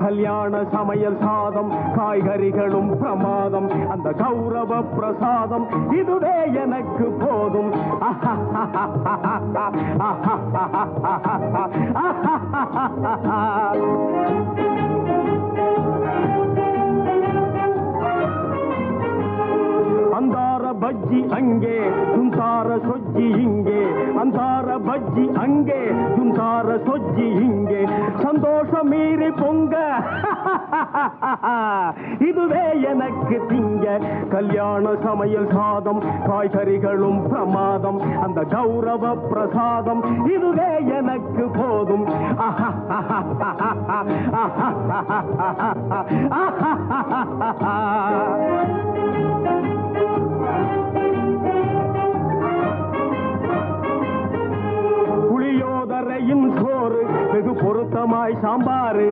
கல்யாண சமையல் சாதம் காய்கறிகளும் பிரமாதம் அந்த கௌரவ பிரசாதம் இதுவே எனக்கு போதும் அந்தார பஜ்ஜி அங்கே சுந்தார சொஜ்ஜி இங்கே அந்தார பஜ்ஜி அங்கே சுந்தார சொஜ்ஜி இங்கே சந்தோஷம் மீறி பொங்க இதுவே எனக்கு திங்க கல்யாண சமையல் சாதம் காய்கறிகளும் பிரமாதம் அந்த கௌரவ பிரசாதம் இதுவே எனக்கு போதும் புளியோதரையும் சோறு வெகு பொருத்தமாய் சாம்பாரு